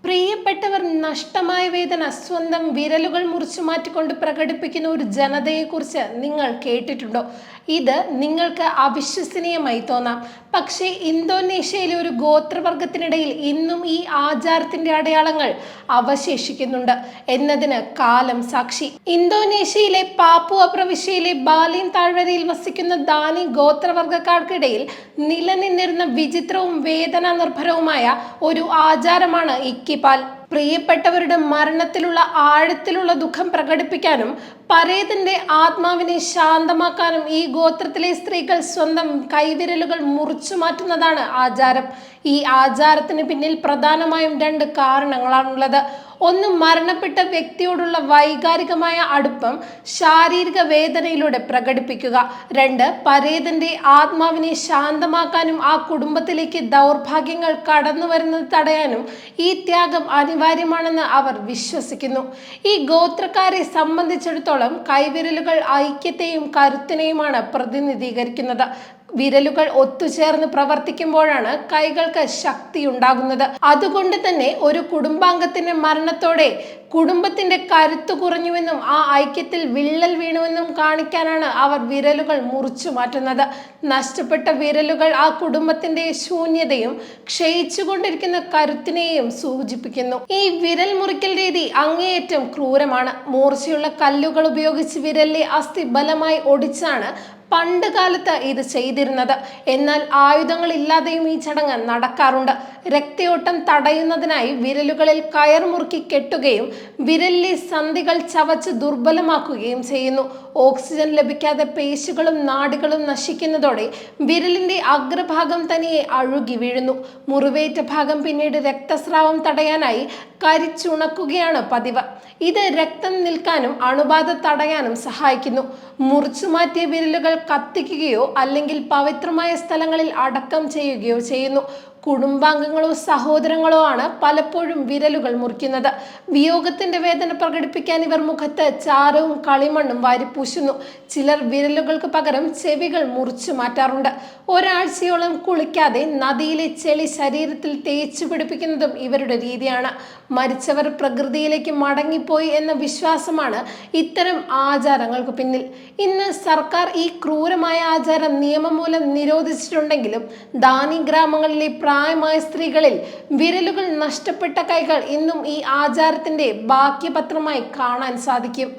പ്രിയപ്പെട്ടവർ നഷ്ടമായ വേദന സ്വന്തം വിരലുകൾ മുറിച്ചു മാറ്റിക്കൊണ്ട് പ്രകടിപ്പിക്കുന്ന ഒരു ജനതയെക്കുറിച്ച് നിങ്ങൾ കേട്ടിട്ടുണ്ടോ? ഇത് നിങ്ങൾക്ക് അവിശ്വസനീയമായി തോന്നാം. പക്ഷേ ഇന്തോനേഷ്യയിലെ ഒരു ഗോത്രവർഗത്തിനിടയിൽ ഇന്നും ഈ ആചാരത്തിന്റെ അടയാളങ്ങൾ അവശേഷിക്കുന്നുണ്ട് എന്നതിന് കാലം സാക്ഷി. ഇന്തോനേഷ്യയിലെ പാപ്പുവ പ്രവിശ്യയിലെ ബാലിൻ താഴ്വരയിൽ വസിക്കുന്ന ദാനി ഗോത്രവർഗക്കാർക്കിടയിൽ നിലനിന്നിരുന്ന വിചിത്രവും വേദനാ നിർഭരവുമായ ഒരു ആചാരമാണ് ഇക്കിപാൽ. പ്രിയപ്പെട്ടവരുടെ മരണത്തിലുള്ള ആഴത്തിലുള്ള ദുഃഖം പ്രകടിപ്പിക്കാനും പരേതന്റെ ആത്മാവിനെ ശാന്തമാക്കാനും ഈ ഗോത്രത്തിലെ സ്ത്രീകൾ സ്വന്തം കൈവിരലുകൾ മുറിച്ചു മാറ്റുന്നതാണ് ആചാരം. ഈ ആചാരത്തിന് പിന്നിൽ പ്രധാനമായും രണ്ട് കാരണങ്ങളാണുള്ളത്. ഒന്ന്, മരണപ്പെട്ട വ്യക്തിയോടുള്ള വൈകാരികമായ അടുപ്പം ശാരീരിക വേദനയിലൂടെ പ്രകടിപ്പിക്കുക. രണ്ട്, പരേതന്റെ ആത്മാവിനെ ശാന്തമാക്കാനും ആ കുടുംബത്തിലേക്ക് ദൗർഭാഗ്യങ്ങൾ കടന്നു വരുന്നത് തടയാനും ഈ ത്യാഗം അനിവാര്യമാണെന്ന് അവർ വിശ്വസിക്കുന്നു. ഈ ഗോത്രക്കാരെ സംബന്ധിച്ചിടത്തോളം കൈവിരലുകൾ ഐക്യത്തെയും കരുത്തിനെയുമാണ് പ്രതിനിധീകരിക്കുന്നത്. വിരലുകൾ ഒത്തുചേർന്ന് പ്രവർത്തിക്കുമ്പോഴാണ് കൈകൾക്ക് ശക്തി ഉണ്ടാകുന്നത്. അതുകൊണ്ട് തന്നെ ഒരു കുടുംബാംഗത്തിന്റെ മരണത്തോടെ കുടുംബത്തിന്റെ കരുത്ത് കുറഞ്ഞുവെന്നും ആ ഐക്യത്തിൽ വിള്ളൽ വീണുവെന്നും കാണിക്കാനാണ് അവർ വിരലുകൾ മുറിച്ചു മാറ്റുന്നത്. നഷ്ടപ്പെട്ട വിരലുകൾ ആ കുടുംബത്തിന്റെ ശൂന്യതയും ക്ഷയിച്ചുകൊണ്ടിരിക്കുന്ന കരുത്തിനെയും സൂചിപ്പിക്കുന്നു. ഈ വിരൽ മുറിക്കൽ രീതി അങ്ങേയറ്റം ക്രൂരമാണ്. മൂർച്ചയുള്ള കല്ലുകൾ ഉപയോഗിച്ച് വിരലിലെ അസ്ഥി ബലമായി ഒടിച്ചാണ് പണ്ട് കാലത്ത് ഇത് ചെയ്തിരുന്നത്. എന്നാൽ ആയുധങ്ങളില്ലാതെയും ഈ ചടങ്ങ് നടക്കാറുണ്ട്. രക്തയോട്ടം തടയുന്നതിനായി വിരലുകളിൽ കയർ മുറുക്കി കെട്ടുകയും വിരലിലെ സന്ധികൾ ചവച്ച് ദുർബലമാക്കുകയും ചെയ്യുന്നു. ഓക്സിജൻ ലഭിക്കാതെ പേശികളും നാഡികളും നശിക്കുന്നതോടെ വിരലിന്റെ അഗ്രഭാഗം തനിയെ അഴുകി വീഴുന്നു. മുറിവേറ്റ ഭാഗം പിന്നീട് രക്തസ്രാവം തടയാനായി കരിച്ചുണക്കുകയാണ് പതിവ്. ഇത് രക്തം നിൽക്കാനും അണുബാധ തടയാനും സഹായിക്കുന്നു. മുറിച്ചു മാറ്റിയ വിരലുകൾ കത്തിക്കുകയോ അല്ലെങ്കിൽ പവിത്രമായ സ്ഥലങ്ങളിൽ അടക്കം ചെയ്യുകയോ ചെയ്യുന്നു. കുടുംബാംഗങ്ങളോ സഹോദരങ്ങളോ ആണ് പലപ്പോഴും വിരലുകൾ മുറിക്കുന്നത്. വിയോഗത്തിന്റെ വേദന പ്രകടിപ്പിക്കാൻ ഇവർ മുഖത്ത് ചാരവും കളിമണ്ണും വാരിപ്പൂശുന്നു. ചിലർ വിരലുകൾക്ക് പകരം ചെവികൾ മുറിച്ചു മാറ്റാറുണ്ട്. ഒരാഴ്ചയോളം കുളിക്കാതെ നദിയിലെ ചെളി ശരീരത്തിൽ തേച്ചു പിടിപ്പിക്കുന്നതും ഇവരുടെ രീതിയാണ്. മരിച്ചവർ പ്രകൃതിയിലേക്ക് മടങ്ങിപ്പോയി എന്ന വിശ്വാസമാണ് ഇത്തരം ആചാരങ്ങൾക്ക് പിന്നിൽ. ഇന്ന് സർക്കാർ ഈ ക്രൂരമായ ആചാരം നിയമം മൂലം നിരോധിച്ചിട്ടുണ്ടെങ്കിലും ദാനി ഗ്രാമങ്ങളിലെ പ്രായമായ സ്ത്രീകളിൽ വിരലുകൾ നഷ്ടപ്പെട്ട കൈകൾ ഇന്നും ഈ ആചാരത്തിന്റെ ബാക്കിപത്രമായി കാണാൻ സാധിക്കും.